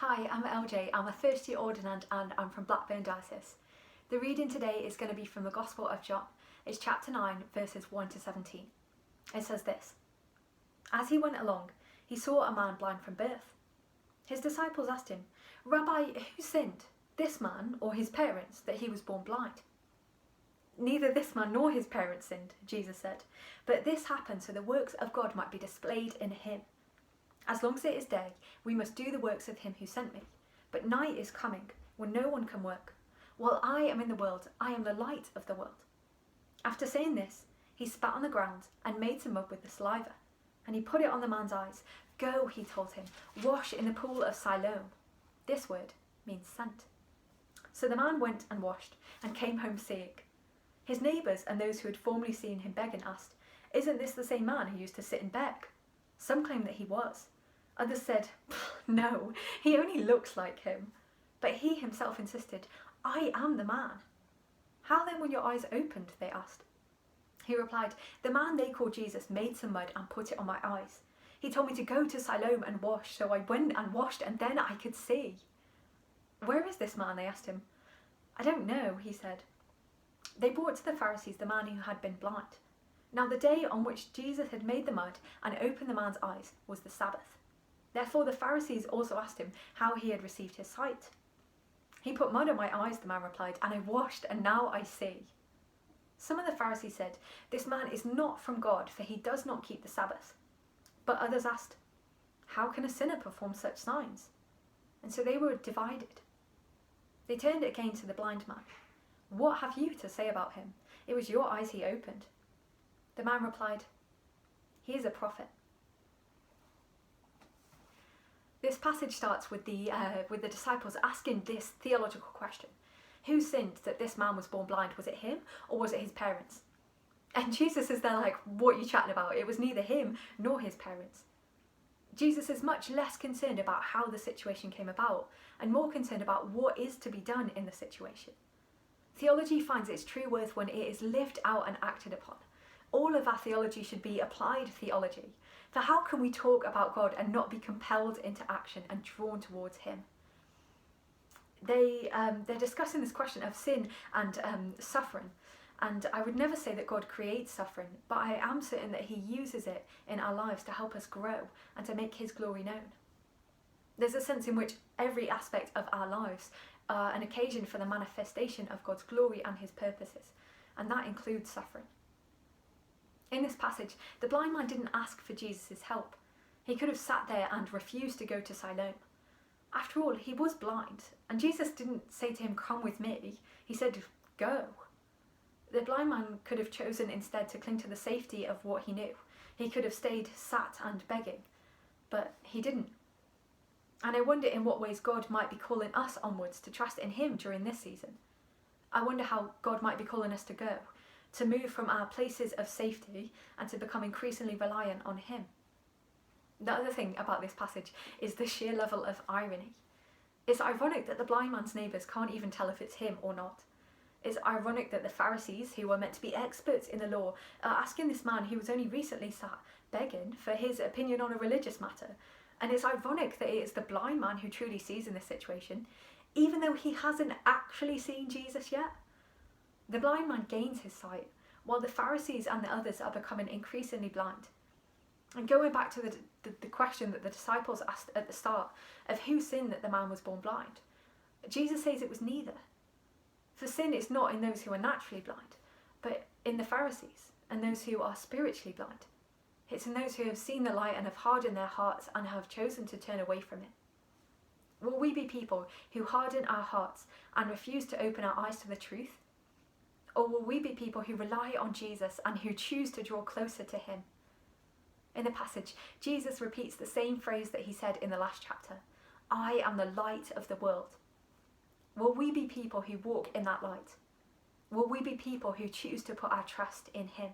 Hi, I'm LJ. I'm a first year ordinand and I'm from Blackburn Diocese. The reading today is going to be from the Gospel of John. It's chapter 9, verses 1 to 17. It says this: As he went along, he saw a man blind from birth. His disciples asked him, Rabbi, who sinned, this man or his parents, that he was born blind? Neither this man nor his parents sinned, Jesus said, but this happened so the works of God might be displayed in him. As long as it is day, we must do the works of him who sent me. But night is coming, when no one can work. While I am in the world, I am the light of the world. After saying this, he spat on the ground and made some mud with the saliva, and he put it on the man's eyes. Go, he told him, wash in the pool of Siloam. This word means sent. So the man went and washed, and came home seeing. His neighbours and those who had formerly seen him begging asked, Isn't this the same man who used to sit and beg? Some claimed that he was. Others said, No, he only looks like him. But he himself insisted, I am the man. How then were your eyes opened? They asked. He replied, The man they called Jesus made some mud and put it on my eyes. He told me to go to Siloam and wash, so I went and washed, and then I could see. Where is this man? They asked him. I don't know, he said. They brought to the Pharisees the man who had been blind. Now the day on which Jesus had made the mud and opened the man's eyes was the Sabbath. Therefore the Pharisees also asked him how he had received his sight. He put mud on my eyes, the man replied, and I washed, and now I see. Some of the Pharisees said, This man is not from God, for he does not keep the Sabbath. But others asked, How can a sinner perform such signs? And so they were divided. They turned again to the blind man. What have you to say about him? It was your eyes he opened. The man replied, He is a prophet. This passage starts with the disciples asking this theological question. Who sinned that this man was born blind? Was it him or was it his parents? And Jesus is there like, what are you chatting about? It was neither him nor his parents. Jesus is much less concerned about how the situation came about and more concerned about what is to be done in the situation. Theology finds its true worth when it is lived out and acted upon. All of our theology should be applied theology. For how can we talk about God and not be compelled into action and drawn towards him? They're discussing this question of sin and suffering. And I would never say that God creates suffering, but I am certain that he uses it in our lives to help us grow and to make his glory known. There's a sense in which every aspect of our lives are an occasion for the manifestation of God's glory and his purposes, and that includes suffering. In this passage, the blind man didn't ask for Jesus' help. He could have sat there and refused to go to Siloam. After all, he was blind, and Jesus didn't say to him, Come with me. He said, Go. The blind man could have chosen instead to cling to the safety of what he knew. He could have stayed sat and begging, but he didn't. And I wonder in what ways God might be calling us onwards to trust in him during this season. I wonder how God might be calling us to go, to move from our places of safety and to become increasingly reliant on him. The other thing about this passage is the sheer level of irony. It's ironic that the blind man's neighbours can't even tell if it's him or not. It's ironic that the Pharisees, who were meant to be experts in the law, are asking this man who was only recently sat begging for his opinion on a religious matter. And it's ironic that it is the blind man who truly sees in this situation, even though he hasn't actually seen Jesus yet. The blind man gains his sight, while the Pharisees and the others are becoming increasingly blind. And going back to the question that the disciples asked at the start of who sinned that the man was born blind, Jesus says it was neither. For sin is not in those who are naturally blind, but in the Pharisees and those who are spiritually blind. It's in those who have seen the light and have hardened their hearts and have chosen to turn away from it. Will we be people who harden our hearts and refuse to open our eyes to the truth? Or will we be people who rely on Jesus and who choose to draw closer to him? In the passage, Jesus repeats the same phrase that he said in the last chapter, I am the light of the world. Will we be people who walk in that light? Will we be people who choose to put our trust in him?